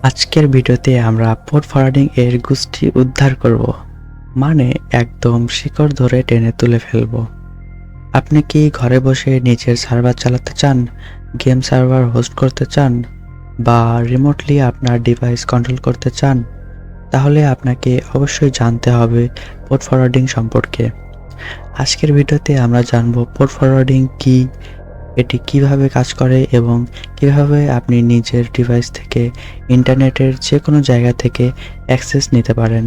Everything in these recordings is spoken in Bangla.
আজকের ভিডিওতে আমরা পোর্ট ফরওয়ার্ডিং এর গোষ্ঠী উদ্ধার করব, মানে একদম শিকড় ধরে টেনে তুলে ফেলব। আপনি কি ঘরে বসে নিজের সার্ভার চালাতে চান, গেম সার্ভার হোস্ট করতে চান, বা রিমোটলি আপনার ডিভাইস কন্ট্রোল করতে চান? তাহলে আপনাকে অবশ্যই জানতে হবে পোর্ট ফরওয়ার্ডিং সম্পর্কে। আজকের ভিডিওতে আমরা জানব পোর্ট ফরওয়ার্ডিং কি, এটি কিভাবে কাজ করে এবং কিভাবে আপনি নিজের ডিভাইস থেকে ইন্টারনেটের যে কোনো জায়গা থেকে অ্যাক্সেস নিতে পারেন,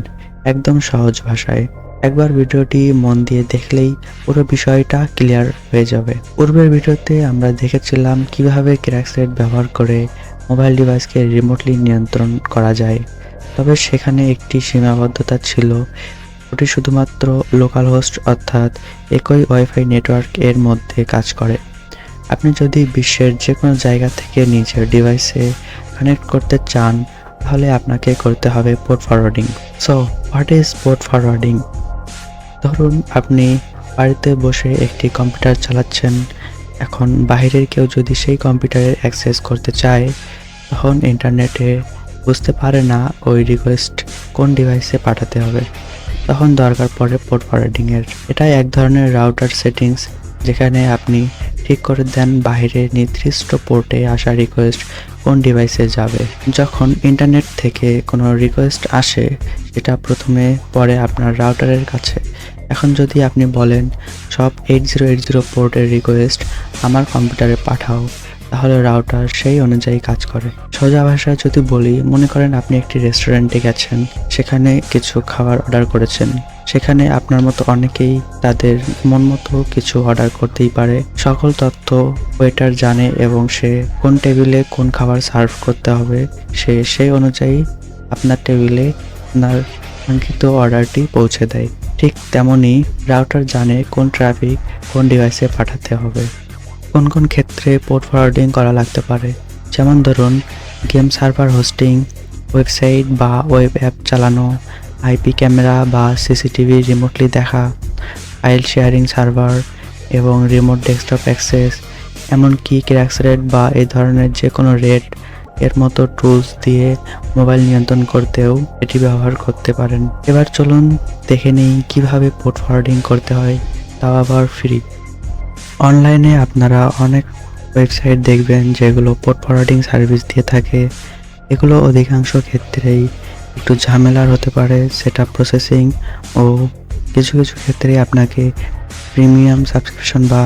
একদম সহজ ভাষায়। একবার ভিডিওটি মন দিয়ে দেখলেই পুরো বিষয়টা ক্লিয়ার হয়ে যাবে। পূর্বের ভিডিওতে আমরা দেখেছিলাম কিভাবে ক্র্যাকসেট ব্যবহার করে মোবাইল ডিভাইসকে রিমোটলি নিয়ন্ত্রণ করা যায়, তবে সেখানে একটি সীমাবদ্ধতা ছিল। ওটি শুধুমাত্র লোকাল হোস্ট অর্থাৎ একই ওয়াইফাই নেটওয়ার্ক এর মধ্যে কাজ করে। আপনি যদি বিশ্বের যে কোনো জায়গা থেকে নিজের ডিভাইসে কানেক্ট করতে চান, তাহলে আপনাকে করতে হবে port forwarding. So what is port forwarding? ধরুন আপনি বাড়িতে বসে একটি কম্পিউটার চালাচ্ছেন। এখন বাইরের কেউ যদি সেই কম্পিউটারের অ্যাক্সেস করতে চায়, তখন ইন্টারনেটে বুঝতে পারে না ওই রিকোয়েস্ট কোন ডিভাইসে পাঠাতে হবে, তখন দরকার পড়ে পোর্ট ফরওয়ার্ডিংয়ের। এটা এক ধরনের রাউটার সেটিংস, যেখানে আপনি ঠিক করে দেন বাইরে নির্দিষ্ট পোর্টে আসা রিকোয়েস্ট কোন ডিভাইসে যাবে। যখন ইন্টারনেট থেকে কোনো রিকোয়েস্ট আসে, সেটা প্রথমে পড়ে আপনার রাউটারের কাছে। এখন যদি আপনি বলেন সব 8080 পোর্টের রিকোয়েস্ট আমার কম্পিউটারে পাঠাও, তাহলে রাউটার সেই অনুযায়ী কাজ করে। সোজা ভাষায় যদি বলি, মনে করেন আপনি একটি রেস্টুরেন্টে গেছেন, সেখানে কিছু খাবার অর্ডার করেছেন। সেখানে আপনার মতো অনেকেই তাদের মন মতো কিছু অর্ডার করতেই পারে। সকল তথ্য ওয়েটার জানে এবং সে কোন টেবিলে কোন খাবার সার্ভ করতে হবে, সে সেই অনুযায়ী আপনার টেবিলে আপনার কাঙ্ক্ষিত অর্ডারটি পৌঁছে দেয়। ঠিক তেমনই রাউটার জানে কোন ট্রাফিক কোন ডিভাইসে পাঠাতে হবে। কোন কোন ক্ষেত্রে পোর্ট ফরওয়ার্ডিং করা লাগতে পারে, যেমন ধরুন গেম সার্ভার হোস্টিং, ওয়েবসাইট বা ওয়েব অ্যাপ চালানো, আইপি ক্যামেরা বা সিসিটিভি রিমোটলি দেখা, ফাইল শেয়ারিং সার্ভার এবং রিমোট ডেস্কটপ অ্যাক্সেস, এমনকি ক্র্যাকসেট বা এই ধরনের যে কোনো রেড এর মতো টুলস দিয়ে মোবাইল নিয়ন্ত্রণ করতেও এটি ব্যবহার করতে পারেন। এবার চলুন দেখে নিই কিভাবে পোর্ট ফরওয়ার্ডিং করতে হয়, তাও আবার ফ্রি। অনলাইনে আপনারা অনেক ওয়েবসাইট দেখবেন যেগুলো পোর্ট ফরওয়ার্ডিং সার্ভিস দিয়ে থাকে। এগুলো অধিকাংশ ক্ষেত্রেই একটু ঝামেলার হতে পারে সেটআপ প্রসেসিং, ও কিছু কিছু ক্ষেত্রে আপনাকে প্রিমিয়াম সাবস্ক্রিপশন বা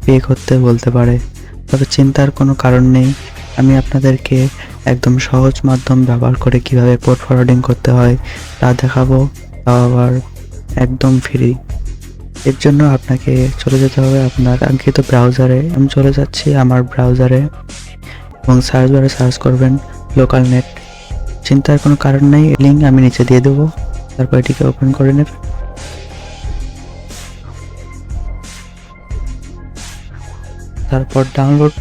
পে করতে বলতে পারে। তবে চিন্তার কোনো কারণ নেই, আমি আপনাদেরকে একদম সহজ মাধ্যম ব্যবহার করে কিভাবে পোর্ট ফরওয়ার্ডিং করতে হয় তা দেখাবো, তাও আবার একদম ফ্রি। এর জন্য আপনাকে চলে যেতে হবে আপনার কাঙ্ক্ষিত ব্রাউজারে। আমি চলে যাচ্ছি আমার ব্রাউজারে এবং সার্চ বারে সার্চ করবেন লোকাল নেট। চিন্তার কোনো কারণ নেই, লিঙ্ক আমি নিচে দিয়ে দেবো, তারপর এটিকে ওপেন করে নেবেন। তারপর ডাউনলোড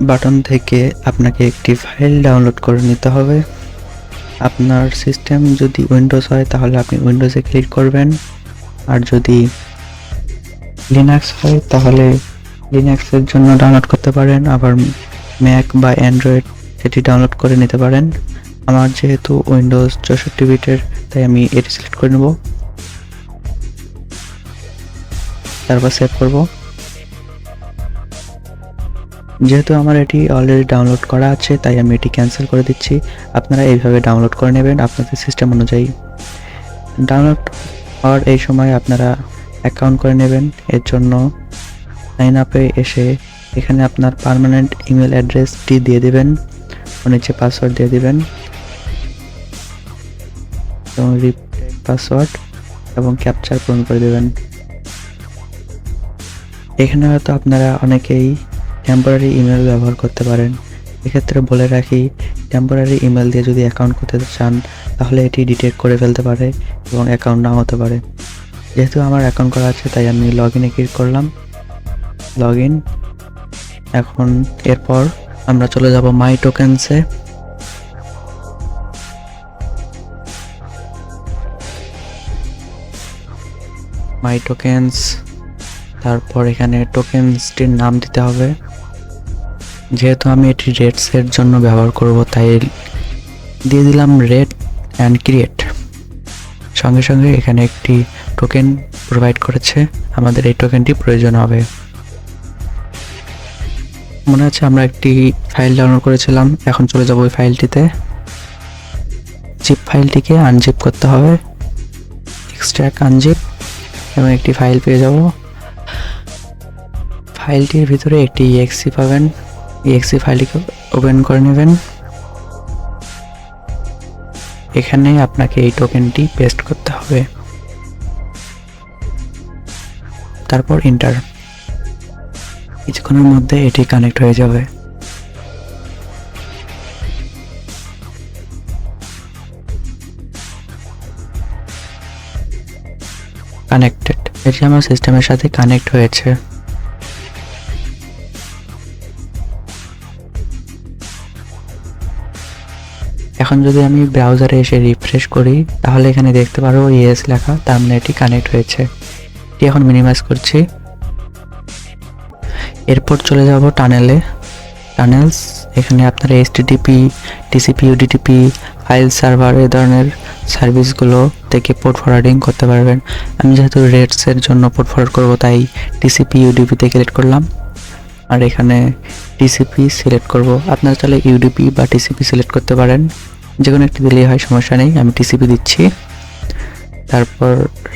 বাটন থেকে আপনাকে একটি ফাইল ডাউনলোড করে নিতে হবে। আপনার সিস্টেম যদি উইন্ডোজ হয় তাহলে আপনি উইন্ডোজে ক্লিক করবেন, আর যদি লিনাক্স হয় তাহলে লিনাক্সের জন্য ডাউনলোড করতে পারেন, আবার ম্যাক বা অ্যান্ড্রয়েড সেটি ডাউনলোড করে নিতে পারেন। আমার যেহেতু উইন্ডোজ 64 বিটের, তাই আমি এটি সিলেক্ট করে নেব, তারপর সেভ করব। যেহেতু আমার এটি অলরেডি ডাউনলোড করা আছে, তাই আমি এটি ক্যান্সেল করে দিচ্ছি। আপনারা এইভাবে ডাউনলোড করে নেবেন আপনাদের সিস্টেম অনুযায়ী। ডাউনলোড হওয়ার এই সময় আপনারা অ্যাকাউন্ট করে নেবেন। এর জন্য সাইন আপে এসে এখানে আপনার পার্মানেন্ট ইমেল অ্যাড্রেসটি দিয়ে দেবেন ও নিচে পাসওয়ার্ড দিয়ে দেবেন এবং রিপিট পাসওয়ার্ড এবং ক্যাপচার পূরণ করে দেবেন। এখানে হয়তো আপনারা অনেকেই টেম্পোরারি ইমেল ব্যবহার করতে পারেন। এক্ষেত্রে বলে রাখি, টেম্পোরারি ইমেল দিয়ে যদি অ্যাকাউন্ট করতে চান তাহলে এটি ডিটেক্ট করে ফেলতে পারে এবং অ্যাকাউন্ট নাও হতে পারে। যেহেতু আমার অ্যাকাউন্ট করা আছে, তাই আমি লগ ইনে ক্লিক করলাম, লগ ইন। এখন এরপর আমরা চলে যাব মাই টোকেন্সে। মাই টোকেন্স, তারপর এখানে টোকেন্সটির নাম দিতে হবে। যেহেতু আমি এটি রেটসের জন্য ব্যবহার করব, তাই দিয়ে দিলাম রেড অ্যান্ড ক্রিয়েট। সঙ্গে সঙ্গে এখানে একটি টোকেন প্রোভাইড করেছে, আমাদের এই টোকেনটি প্রয়োজন হবে। মনে আছে আমরা একটি ফাইল ডাউনলোড করেছিলাম, এখন চলে যাব ওই ফাইলটিতে। জিপ ফাইলটিকে আনজিপ করতে হবে, এক্সট্রাক্ট আনজিপ, এবং একটি ফাইল পেয়ে যাব। ফাইলটির ভিতরে একটি exe পাবেন, exe ফাইলটিকে ওপেন করে নেবেন। এখানে আপনাকে এই টোকেনটি পেস্ট করতে হবে, তারপর এন্টার। কিছুক্ষণের মধ্যে এটি কানেক্ট হয়ে যাবে। কানেক্টেড, এটি আমার সিস্টেমের সাথে কানেক্ট হয়েছে। এখন যদি আমি ব্রাউজারে এসে রিফ্রেশ করি তাহলে এখানে দেখতে পারবো ইয়েস লেখা, তার মানে এটি কানেক্ট হয়েছে। এটি এখন মিনিমাইজ করছি। এরপর চলে যাব টানেলে। টানেলস, এখানে আপনারা HTTP, TCP, UDP, file server এই ধরনের সার্ভিসগুলো থেকে পোর্ট ফরওয়ার্ডিং করতে পারবেন। আমি যেহেতু রেটসের জন্য পোর্ট ফরওয়ার্ড করবো তাই TCP, UDP তে সিলেক্ট করলাম, আর এখানে TCP সিলেক্ট করব। আপনারা চাইলে UDP বা TCP সিলেক্ট করতে পারেন, যে কোনো একটি দিলেই হয়, সমস্যা নেই। আমি TCP দিচ্ছি। তারপর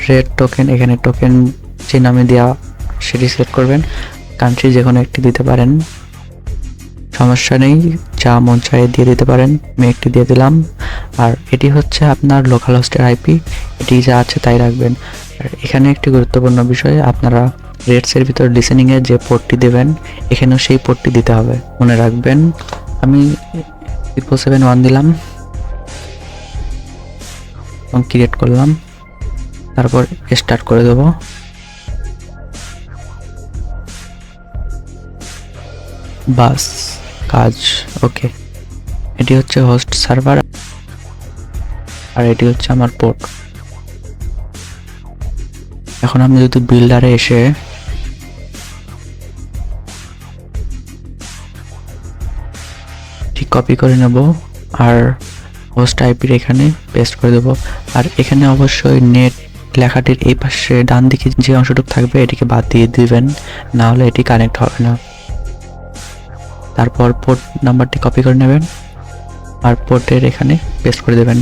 রেড টোকেন, এখানে টোকেন যে নামে দেওয়া সেটি সিলেক্ট করবেন। কান্ট্রি যে কোনো একটি দিতে পারেন, সমস্যা নেই, যা মন চায় দিয়ে দিতে পারেন। আমি একটি দিয়ে দিলাম। আর এটি হচ্ছে আপনার লোকাল হোস্টের IP, এটি যা আছে তাই রাখবেন। আর এখানে একটি গুরুত্বপূর্ণ বিষয়, আপনারা রেটসের ভিতর লিসেনিংয়ের যে পোর্টটি দেবেন এখানেও সেই পোর্টটি দিতে হবে, মনে রাখবেন। আমি 771 দিলাম এবং ক্রিয়েট করলাম, তারপর স্টার্ট করে দেব। বাস কাজ ওকে। এটি হচ্ছে হোস্ট সার্ভার আর এটি হচ্ছে আমার পোর্ট। এখন আমি যদি বিল্ডারে এসে ঠিক কপি করে নেব আর হোস্ট আইপির এখানে পেস্ট করে দেব। আর এখানে অবশ্যই নেট লেখাটির এই পাশে ডান দিকে যে অংশটুকু থাকবে এটিকে বাদ দিয়ে দিবেন, না হলে এটি কানেক্ট হবে না। তারপর পোর্ট নাম্বারটি কপি করে নেবেন আর পোর্টের এখানে পেস্ট করে দেবেন।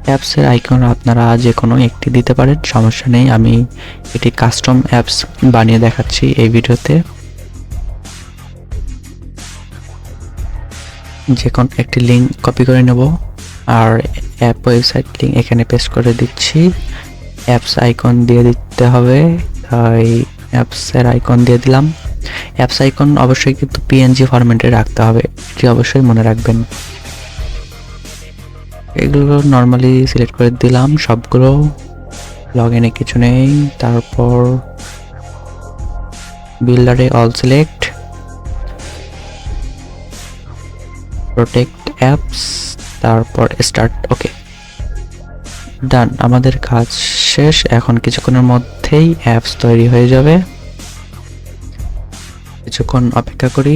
অ্যাপসের আইকন আপনারা যে কোনো একটি দিতে পারেন, সমস্যা নেই। আমি এটি কাস্টম অ্যাপস বানিয়ে দেখাচ্ছি এই ভিডিওতে। যে কোনো একটি লিঙ্ক কপি করে নেব আর অ্যাপ ওয়েবসাইট লিঙ্ক এখানে পেস্ট করে দিচ্ছি। অ্যাপস আইকন দিয়ে দিতে হবে, তাই অ্যাপসের আইকন দিয়ে দিলাম। অ্যাপস আইকন অবশ্যই কিন্তু PNG ফরম্যাটে রাখতে হবে, এটি অবশ্যই মনে রাখবেন। এগুলো নর্মালি সিলেক্ট করে দিলাম সবগুলো, লগ ইনে কিছু নেই। তারপর বিল্ডারে অল সিলেক্ট, প্রোটেক্ট অ্যাপস, তারপর স্টার্ট। ওকে, ডান, আমাদের কাজ শেষ। এখন কিছুক্ষণের মধ্যেই অ্যাপস তৈরি হয়ে যাবে, কিছুক্ষণ অপেক্ষা করি।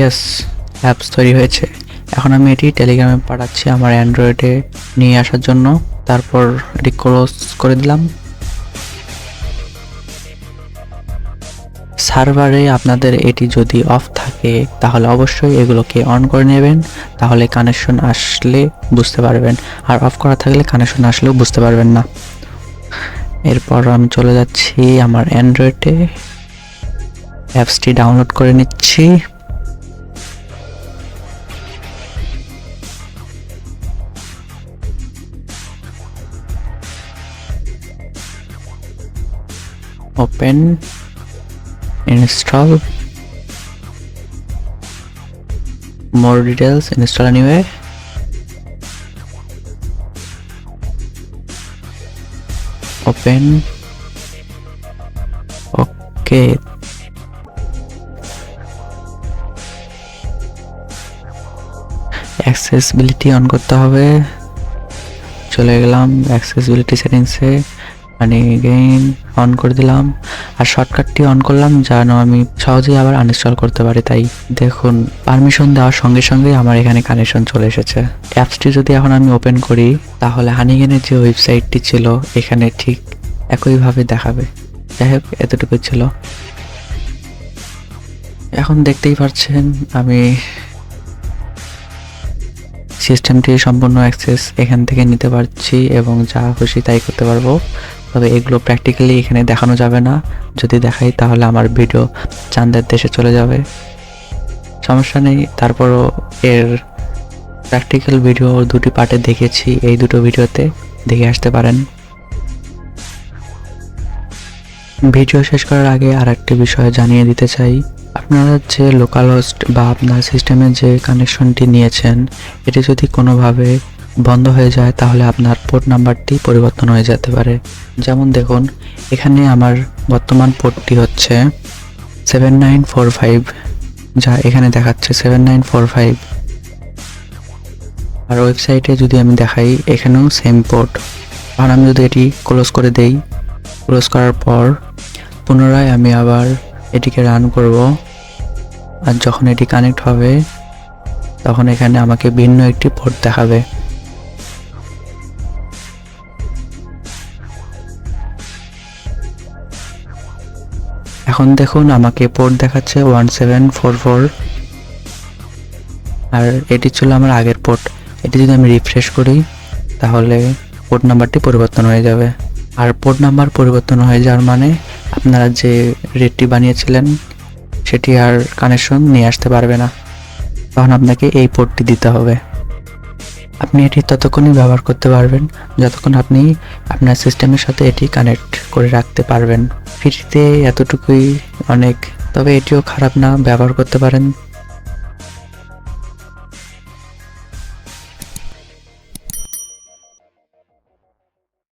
ইয়েস, অ্যাপস তৈরি হয়েছে। এখন আমি এটি টেলিগ্রামে পাঠাচ্ছি আমার অ্যান্ড্রয়েডে নিয়ে আসার জন্য। তারপর এটি ক্লোজ করে দিলাম। সার্ভারে আপনাদের এটি যদি অফ থাকে তাহলে অবশ্যই এগুলোকে অন করে নেবেন, তাহলে কানেকশন আসলে বুঝতে পারবেন। আর অফ করা থাকলে কানেকশন আসলেও বুঝতে পারবেন না। এরপর আমি চলে যাচ্ছি আমার অ্যান্ড্রয়েডে, অ্যাপসটি ডাউনলোড করে নিচ্ছি। Open, install, more details, install anyway. Open, okay. Accessibility on করতে হবে, চলে গেলাম অ্যাক্সেসিবিলিটি সেটিংসে, মানে গেইন অন করে দিলাম, আর শর্টকাটটি অন করলাম যেন আমি সহজেই আবার আনইনস্টল করতে পারি। তাই দেখুন, পারমিশন দেওয়ার সঙ্গে সঙ্গে আমার এখানে কানেকশন চলে এসেছে। অ্যাপসটি যদি এখন আমি ওপেন করি, তাহলে হানিগেনের যে ওয়েবসাইটটি ছিল এখানে ঠিক একইভাবে দেখাবে। যাই হোক, এতটুকুই ছিল। এখন দেখতেই পাচ্ছেন আমি সিস্টেমটি সম্পূর্ণ অ্যাক্সেস এখান থেকে নিতে পারছি এবং যা খুশি তাই করতে পারবো। তবে এগুলো প্র্যাকটিক্যালি এখানে দেখানো যাবে না, যদি দেখাই তাহলে আমার ভিডিও চাঁদের দেশে চলে যাবে। সমস্যা নেই, তারপরও এর প্র্যাকটিক্যাল ভিডিও দুটি পার্টে দেখেছি, এই দুটো ভিডিওতে দেখে আসতে পারেন। ভিডিও শেষ করার আগে আর একটি বিষয় জানিয়ে দিতে চাই, আপনারা যে লোকাল হোস্ট বা আপনার সিস্টেমে যে কানেকশনটি নিয়েছেন এটি যদি কোনোভাবে বন্ধ হয়ে যায় তাহলে আপনার পোর্ট নাম্বারটি পরিবর্তন হয়ে যেতে পারে। যেমন দেখুন, এখানে আমার বর্তমান পোর্টটি হচ্ছে 7945, যা এখানে দেখাচ্ছে 7945। আর ওয়েবসাইটে যদি আমি দেখাই এখানেও সেম পোর্ট। আর আমি যদি এটি ক্লোজ করে দেই, ক্লোজ করার পর পুনরায় আমি আবার এটিকে রান করব, আর যখন এটি কানেক্ট হবে তখন এখানে আমাকে ভিন্ন একটি পোর্ট দেখাবে। এখন দেখুন আমাকে পোর্ট দেখাচ্ছে 1744, আর এটি ছিল আমার আগের পোর্ট। এটি যদি আমি রিফ্রেশ করি তাহলে পোর্ট নাম্বারটি পরিবর্তন হয়ে যাবে। আর পোর্ট নাম্বার পরিবর্তন হয়ে যাওয়ার মানে আপনারা যে রেটটি বানিয়েছিলেন সেটি আর কানেকশন নিয়ে আসতে পারবে না, তখন আপনাকে এই পোর্টটি দিতে হবে। আপনি এটি ততক্ষণই ব্যবহার করতে পারবেন যতক্ষণ আপনি আপনার সিস্টেমের সাথে এটি কানেক্ট করে রাখতে পারবেন। ফ্রিতে এতটুকুই অনেক, তবে এটিও খারাপ না, ব্যবহার করতে পারেন।